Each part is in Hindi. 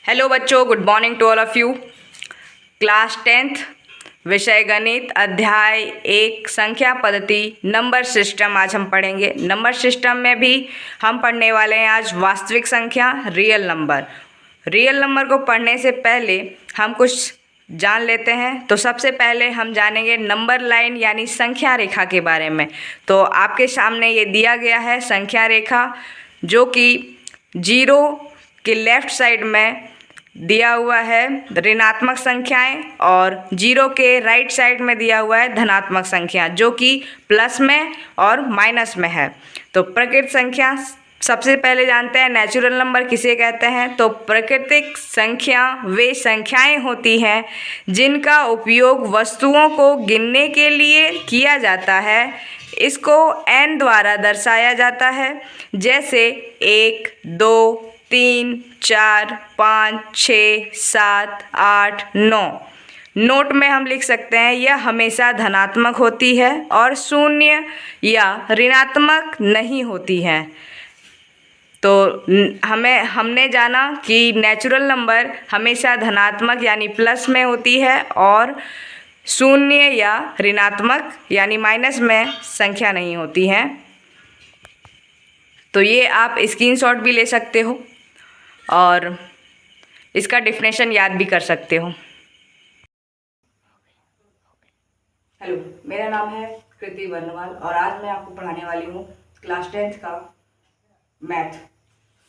हेलो बच्चों, good morning to all of you. Class 10th विषय गणित अध्याय 1 संख्या पद्धति नंबर सिस्टम आज हम पढ़ेंगे। नंबर सिस्टम में भी हम पढ़ने वाले हैं आज वास्तविक संख्या रियल नंबर। रियल नंबर को पढ़ने से पहले हम कुछ जान लेते हैं। तो सबसे पहले हम जानेंगे नंबर लाइन यानी संख्या रेखा के बारे में। तो आपके सामने ये दिया गया है संख्या रेखा, जो कि 0 के लेफ्ट साइड में दिया हुआ है ऋणात्मक संख्याएं और 0 के राइट साइड में दिया हुआ है धनात्मक संख्या, जो कि प्लस में और माइनस में है। तो प्रकृत संख्या सबसे पहले जानते हैं नेचुरल नंबर किसे कहते हैं। तो प्राकृतिक संख्या वे संख्याएं होती हैं जिनका उपयोग वस्तुओं को गिनने के लिए किया जाता है। इसको n द्वारा दर्शाया जाता है, जैसे 1, 2, 3, 4, 5, 6, 7, 8, 9। नोट में हम लिख सकते हैं यह हमेशा धनात्मक होती है और शून्य या ऋणात्मक नहीं होती है। तो हमने जाना कि नेचुरल नंबर हमेशा धनात्मक यानी प्लस में होती है और शून्य या ऋणात्मक यानी माइनस में संख्या नहीं होती है। तो ये आप स्क्रीनशॉट भी ले सकते हो और इसका डेफिनेशन याद भी कर सकते हो। हेलो, मेरा नाम है कृति वर्णवाल और आज मैं आपको पढ़ाने वाली हूँ क्लास 10th का मैथ।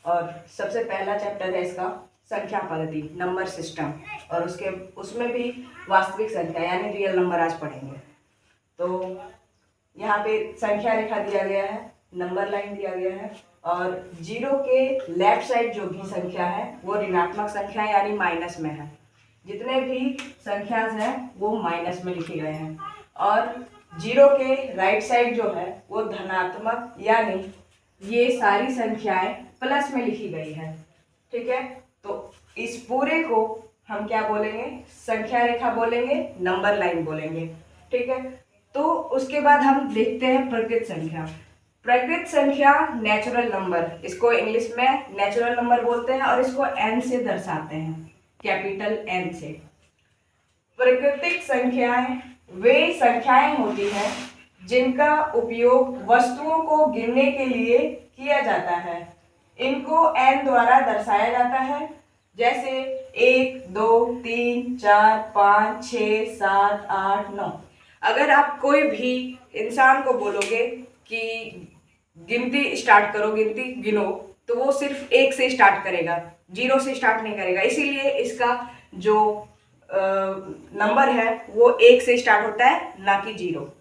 और सबसे पहला चैप्टर है इसका संख्या पद्धति नंबर सिस्टम, और उसमें भी वास्तविक संख्या यानी रियल नंबर आज पढ़ेंगे। तो यहाँ पे संख्या रेखा दिया गया है, नंबर लाइन दिया गया है और 0 के लेफ्ट साइड जो भी संख्या है वो ऋणात्मक संख्या यानी माइनस में है। जितने भी संख्या हैं वो माइनस में लिखे गए हैं और 0 के राइट साइड जो है वो धनात्मक यानी ये सारी संख्याएं प्लस में लिखी गई है। ठीक है, तो इस पूरे को हम क्या बोलेंगे? संख्या रेखा बोलेंगे, नंबर लाइन बोलेंगे। ठीक है, तो उसके बाद हम देखते हैं प्रकृत संख्या। प्रकृत संख्या नेचुरल नंबर, इसको इंग्लिश में नेचुरल नंबर बोलते हैं और इसको n से दर्शाते हैं, कैपिटल N से। प्राकृतिक संख्याएं वे संख्याएं होती हैं जिनका उपयोग वस्तुओं को गिनने के लिए किया जाता है। इनको n द्वारा दर्शाया जाता है, जैसे 1, 2, 3, 4, 5, 6, 7, 8, 9। अगर आप कोई भी इंसान को बोलोगे कि गिनती स्टार्ट करो, गिनती गिनो, तो वो सिर्फ 1 से स्टार्ट करेगा, 0 से स्टार्ट नहीं करेगा। इसीलिए इसका जो नंबर है वो 1 से स्टार्ट होता है, ना कि 0।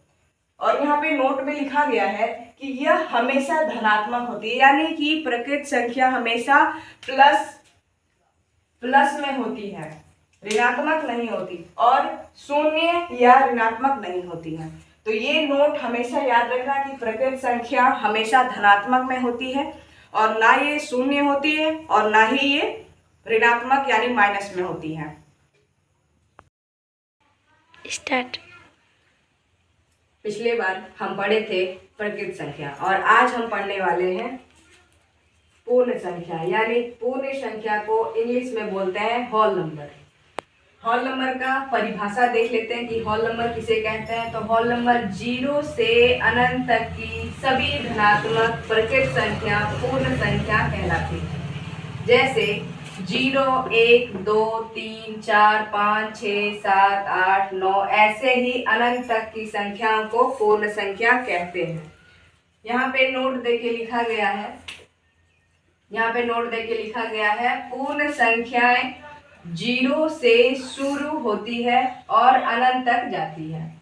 और यहाँ पे नोट में लिखा गया है कि यह हमेशा धनात्मक होती है, यानी कि प्रकृत संख्या हमेशा प्लस में होती है, ऋणात्मक नहीं होती, और शून्य या ऋणात्मक नहीं होती है। तो ये नोट हमेशा याद रखना कि प्रकृत संख्या हमेशा धनात्मक में होती है और ना ये शून्य होती है और ना ही ये ऋणात्मक यानी माइनस में होती है। स्टार्ट। पिछले बार हम पढ़े थे प्रकृत संख्या और आज हम पढ़ने वाले हैं पूर्ण संख्या, यानी पूर्ण संख्या को इंग्लिश में बोलते हैं होल नंबर। होल नंबर का परिभाषा देख लेते हैं कि होल नंबर किसे कहते हैं। तो होल नंबर 0 से अनंत तक की सभी धनात्मक प्रकृत संख्या पूर्ण संख्या कहलाती है। जैसे 0, 1, 2, 3, 4, 5, 6, 7, 8, 9 ऐसे ही अनंत तक की संख्याओं को पूर्ण संख्या कहते हैं। यहाँ पे नोट देके लिखा गया है पूर्ण संख्याएं 0 से शुरू होती है और अनंत तक जाती है।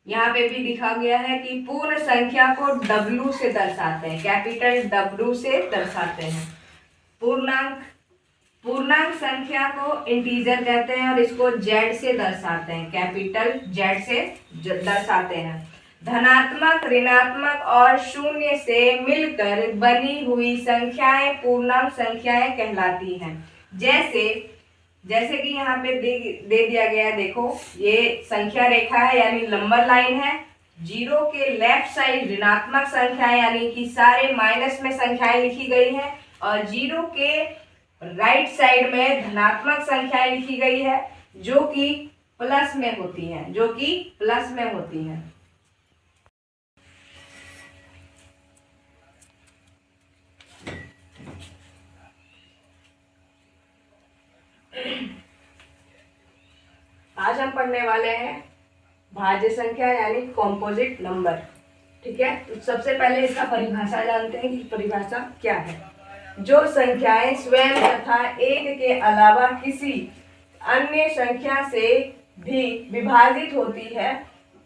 यहाँ पे भी दिखा गया है कि पूर्ण संख्या को W से दर्शाते हैं, कैपिटल W से दर्शाते हैं। पूर्णांक संख्या को इंटीजर कहते हैं और इसको Z से दर्शाते हैं, कैपिटल Z से दर्शाते हैं। धनात्मक, ऋणात्मक और शून्य से मिलकर बनी हुई संख्याएं पूर्णांक संख्याएं कहलाती हैं। जैसे कि यहाँ पे दे दिया गया है, देखो ये संख्या रेखा है यानी नंबर लाइन है। 0 के लेफ्ट साइड ऋणात्मक संख्याएं यानी कि सारे माइनस में संख्याएं लिखी गई हैं और 0 के राइट साइड में धनात्मक संख्याएं लिखी गई है जो कि प्लस में होती हैं, जो कि प्लस में होती हैं। आज हम पढ़ने वाले हैं भाज्य संख्या यानी कॉम्पोजिट नंबर। ठीक है, तो सबसे पहले इसका परिभाषा जानते हैं कि परिभाषा क्या है। जो संख्याएं स्वयं तथा एक के अलावा किसी अन्य संख्या से भी विभाजित होती है,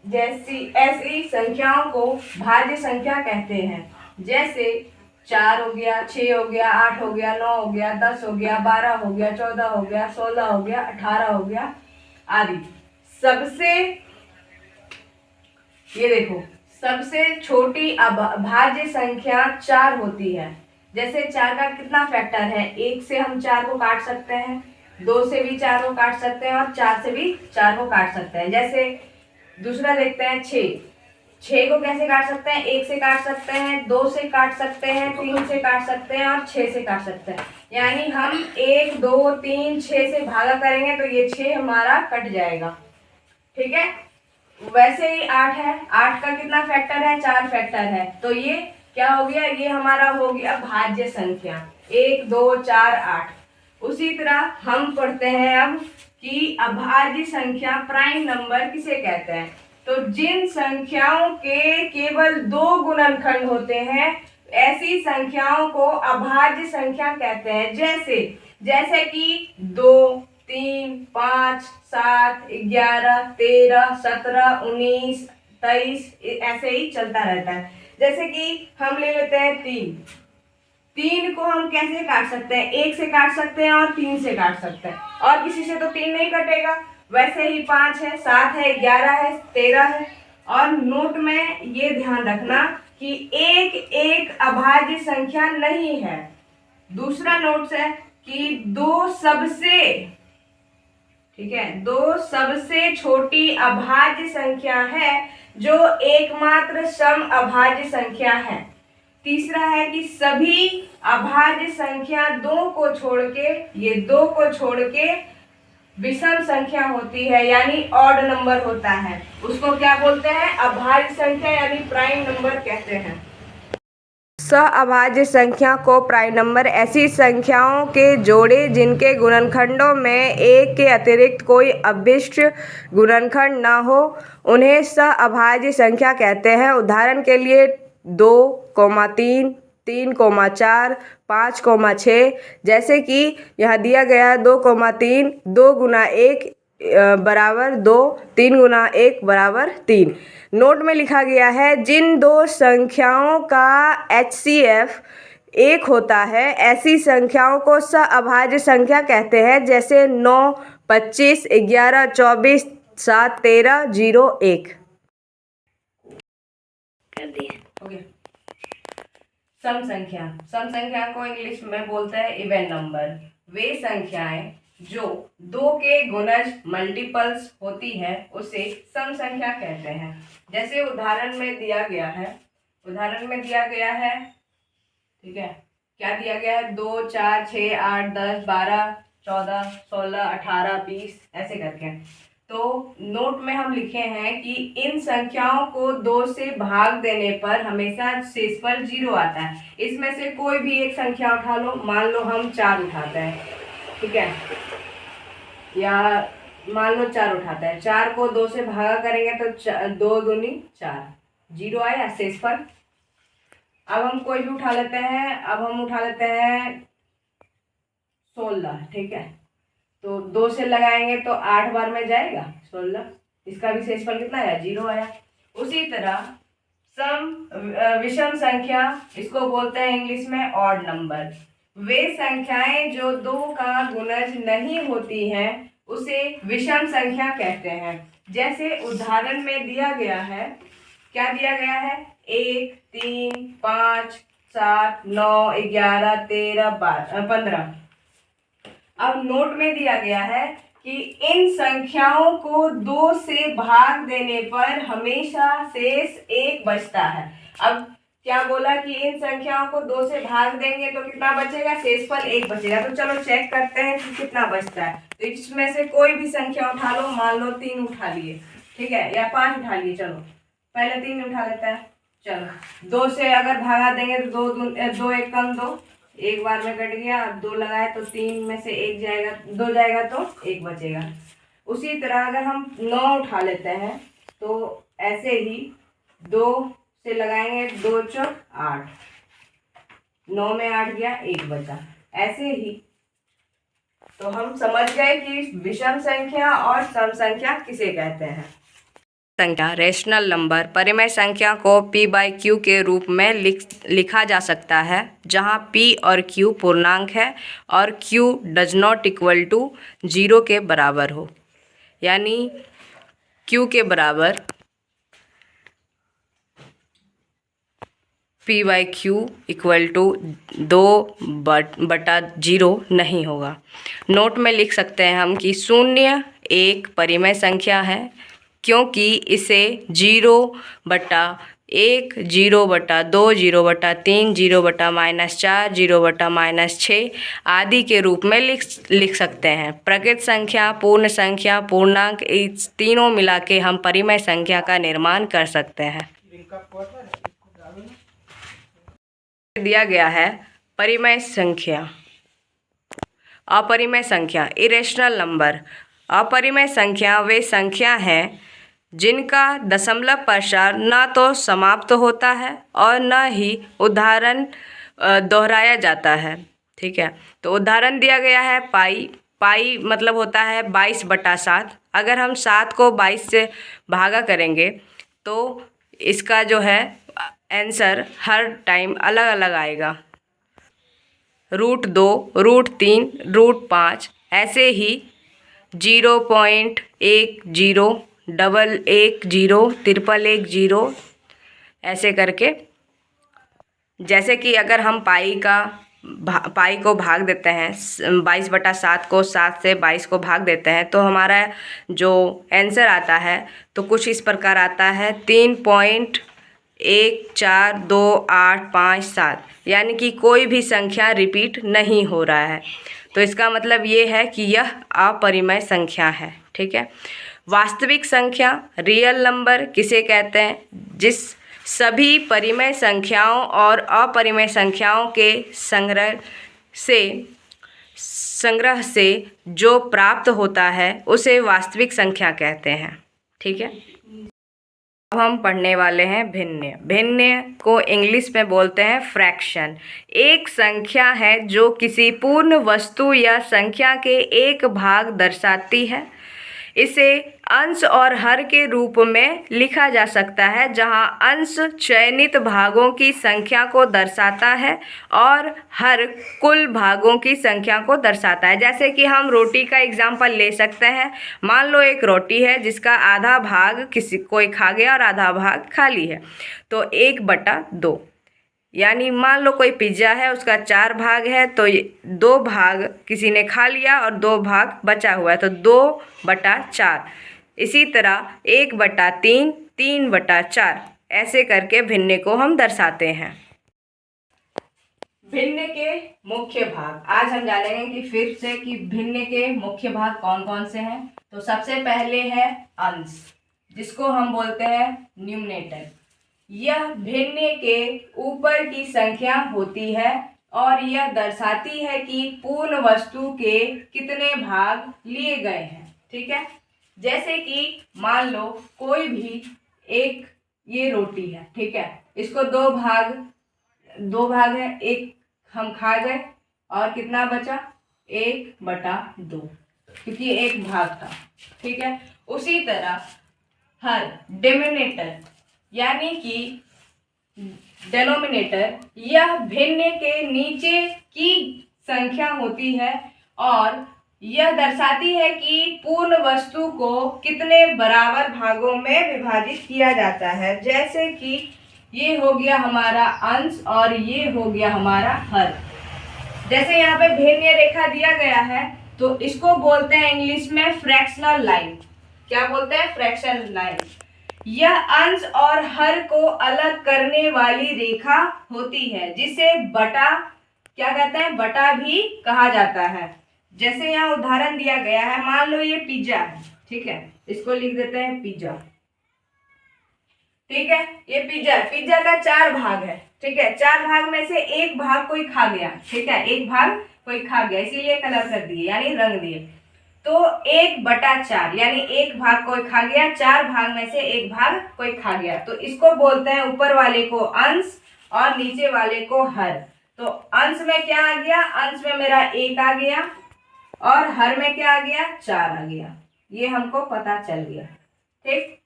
ऐसी संख्याओं को भाज्य संख्या कहते हैं। जैसे 4 हो गया, 6 हो गया, 8 हो गया, 9 हो गया, 10 हो गया, 12 हो गया, 14 हो गया, 16 हो गया, 18 हो गया आदि। सबसे ये देखो, सबसे छोटी भाज्य संख्या 4 होती है। जैसे 4 का कितना फैक्टर है, 1 से हम 4 को काट सकते हैं, 2 से भी 4 को काट सकते हैं और 4 से भी 4 को काट सकते हैं। जैसे दूसरा देखते हैं 6 को कैसे काट सकते हैं, 1 से काट सकते हैं, 2 से काट सकते हैं, 3 से काट सकते हैं और 6 से काट सकते हैं। यानी हम 1 2 3 6 से भागा करेंगे तो ये 6 हमारा कट जाएगा। ठीक है, वैसे ही 8 है, 8 का कितना फैक्टर है, 4 फैक्टर है, तो ये क्या हो गया, ये हमारा हो गया भाज्य संख्या 1 2 4 8। उसी तरह हम पढ़ते हैं अब कि अभाज्य संख्या प्राइम नंबर किसे कहते हैं। तो जिन संख्याओं के केवल 2 गुणनखंड होते हैं ऐसी संख्याओं को अभाज्य संख्या कहते हैं। जैसे कि 2 3 5 7 11 13 17 19 23 ऐसे ही चलता रहता है। जैसे कि हम ले लेते हैं 3 को हम कैसे काट सकते हैं, 1 से काट सकते हैं और 3 से काट सकते हैं, और किसी से तो 3 नहीं कटेगा। वैसे ही 5 है, 7 है, 11 है, 13 है। और नोट में ये ध्यान रखना कि एक अभाज्य संख्या नहीं है। दूसरा नोट है कि 2 सबसे, ठीक है, 2 सबसे छोटी अभाज्य संख्या है जो एकमात्र सम अभाज्य संख्या है। तीसरा है कि सभी अभाज्य संख्या 2 को छोड़ के, ये 2 को छोड़ के विषम संख्या होती है यानी ऑड नंबर होता है। उसको क्या बोलते हैं, अभाज्य संख्या यानी प्राइम नंबर कहते हैं। सअभाज्य संख्या को प्राइम नंबर ऐसी संख्याओं के जोड़े जिनके गुणनखंडों में एक के अतिरिक्त कोई अवशिष्ट गुणनखंड न हो, उन्हें सअभाज्य संख्या कहते हैं। उदाहरण के लिए 2, 3, 3, 4, 5, 6। जैसे कि यहाँ दिया गया है 2, 3, 2 गुना 1 बराबर 2, 3 गुना 1 बराबर 3। नोट में लिखा गया है जिन 2 संख्याओं का HCF 1 होता है ऐसी संख्याओं को सअभाज्य संख्या कहते हैं। जैसे 9, 25, 11, 24, 7, 13, 0, 1। कर दिया, हो गया। सम संख्या को इंग्लिश में बोलते हैं इवन नंबर। वे संख्याएं जो 2 के गुणज मल्टीपल्स होती है उसे सम संख्या कहते हैं। जैसे उदाहरण में दिया गया है, ठीक है, क्या दिया गया है, 2 4 6 8 10 12 14 16 18 20 ऐसे करके। तो नोट में हम लिखे हैं कि इन संख्याओं को 2 से भाग देने पर हमेशा शेषफल 0 आता है। इसमें से कोई भी एक संख्या उठा लो, मान लो हम 4 उठाते हैं, ठीक है, या मान लो 4 उठाते हैं। 4 को 2 से भागा करेंगे तो 2 दूनी 4, 0 आया शेषफल। अब हम कोई भी उठा लेते हैं, अब हम उठा लेते हैं 16, ठीक है, तो 2 से लगाएंगे तो 8 बार में जाएगा 16, इसका भी शेषफल कितना आया, 0 आया। उसी तरह विषम संख्या, इसको बोलते हैं इंग्लिश में ऑड नंबर। वे संख्याएं जो 2 का गुणज नहीं होती हैं उसे विषम संख्या कहते हैं। जैसे उदाहरण में दिया गया है, क्या दिया गया है, 1 3 5 7 9 11 13 15। अब नोट में दिया गया है कि इन संख्याओं को 2 से भाग देने पर हमेशा शेष 1 बचता है। अब क्या बोला कि इन संख्याओं को 2 से भाग देंगे तो कितना बचेगा, शेषफल 1 बचेगा। तो चलो चेक करते हैं कि कितना बचता है। तो इसमें से कोई भी संख्या उठा लो, मान लो 3 उठा लिए, ठीक है, या 5 उठा लिए। चलो पहले 3 उठा लेते हैं। चलो 2 से अगर भागा देंगे तो 2 1 कम 2, एक बार में कट गया। 2 लगाए तो 3 में से 1 जाएगा, 2 जाएगा तो 1 बचेगा। उसी तरह अगर हम 9 उठा लेते हैं तो ऐसे ही 2 से लगाएंगे, 2 चौक 8, 9 में 8 गया, 1 बचा। ऐसे ही तो हम समझ गए कि विषम संख्या और सम संख्या किसे कहते हैं। संख्या रेशनल नंबर परिमेय संख्या को p/q के रूप में लिखा जा सकता है, जहां p और q पूर्णांक है और q does not equal to 0 के बराबर हो। यानी q के बराबर p/q इक्वल टू 2/0 नहीं होगा। नोट में लिख सकते हैं हम कि 0 एक परिमेय संख्या है, क्योंकि इसे 0/1, 0/2, 0/3, 0/-4, 0/-6 आदि के रूप में लिख सकते हैं। प्रकृत संख्या, पूर्ण संख्या, पूर्णांक, इस तीनों मिला के हम परिमेय संख्या का निर्माण कर सकते हैं। दिया गया है परिमेय संख्या, अपरिमेय संख्या, इरेशनल नंबर। अपरिमेय संख्या वे संख्या हैं जिनका दशमलव प्रसार न तो समाप्त होता है और न ही उदाहरण दोहराया जाता है। ठीक है, तो उदाहरण दिया गया है पाई मतलब होता है 22/7। अगर हम 7 को 22 से भागा करेंगे तो इसका जो है आंसर हर टाइम अलग अलग आएगा। √2, √3, √5, ऐसे ही 0.10, 110, 111, ऐसे करके। जैसे कि अगर हम पाई को भाग देते हैं, 22/7 को 7 से 22 को भाग देते हैं तो हमारा जो आंसर आता है तो कुछ इस प्रकार आता है 3.1428557, यानी कि कोई भी संख्या रिपीट नहीं हो रहा है। तो इसका मतलब ये है कि यह अपरिमेय संख्या है। ठीक है, वास्तविक संख्या रियल नंबर किसे कहते हैं, जिस सभी परिमेय संख्याओं और अपरिमेय संख्याओं के संग्रह से जो प्राप्त होता है उसे वास्तविक संख्या कहते हैं। ठीक है, अब हम पढ़ने वाले हैं भिन्न। भिन्न को इंग्लिश में बोलते हैं फ्रैक्शन। एक संख्या है जो किसी पूर्ण वस्तु या संख्या के एक भाग दर्शाती है। इसे अंश और हर के रूप में लिखा जा सकता है, जहां अंश चयनित भागों की संख्या को दर्शाता है और हर कुल भागों की संख्या को दर्शाता है। जैसे कि हम रोटी का एग्जाम्पल ले सकते हैं। मान लो एक रोटी है जिसका आधा भाग कोई खा गया और आधा भाग खाली है, तो 1/2। यानी मान लो कोई पिज्ज़ा है, उसका 4 भाग है, तो 2 भाग किसी ने खा लिया और 2 भाग बचा हुआ है, तो 2/4। इसी तरह 1/3, 3/4, ऐसे करके भिन्न को हम दर्शाते हैं। भिन्न के मुख्य भाग आज हम जानेंगे कि फिर से कि भिन्न के मुख्य भाग कौन कौन से हैं। तो सबसे पहले है अंश, जिसको हम बोलते हैं न्यूमरेटर। यह भिन्न के ऊपर की संख्या होती है और यह दर्शाती है कि पूर्ण वस्तु के कितने भाग लिए गए हैं। ठीक है, जैसे कि मान लो कोई भी ये रोटी है, ठीक है, इसको 2 भाग है, एक हम खा गए और कितना बचा 1/2, क्योंकि एक भाग था। ठीक है, उसी तरह हर डिनोमिनेटर यानी कि डेनोमिनेटर, यह भिन्न के नीचे की संख्या होती है और यह दर्शाती है कि पूर्ण वस्तु को कितने बराबर भागों में विभाजित किया जाता है। जैसे कि ये हो गया हमारा अंश और ये हो गया हमारा हर। जैसे यहाँ पे भिन्न रेखा दिया गया है तो इसको बोलते हैं इंग्लिश में फ्रैक्शनल लाइन। क्या बोलते हैं? Fractional line. यह अंश और हर को अलग करने वाली रेखा होती है, जिसे बटा क्या कहते हैं, बटा भी कहा जाता है। जैसे यहाँ उदाहरण दिया गया है, मान लो ये पिज्जा है, ठीक है, इसको लिख देते हैं पिज्जा, ठीक है, ये पिज्जा, पिज्जा का 4 भाग है, ठीक है, 4 भाग में से एक भाग कोई खा गया, ठीक है, एक भाग कोई खा गया, इसीलिए कलर कर दिए यानी रंग दिए। तो 1/4 यानी एक भाग कोई खा गया, 4 भाग में से एक भाग कोई खा गया, तो इसको बोलते हैं ऊपर वाले को अंश और नीचे वाले को हर। तो अंश में क्या आ गया, अंश में मेरा 1 आ गया और हर में क्या आ गया, 4 आ गया, ये हमको पता चल गया। ठीक,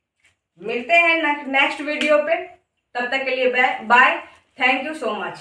मिलते हैं नेक्स्ट वीडियो पे, तब तक के लिए bye, thank you so much.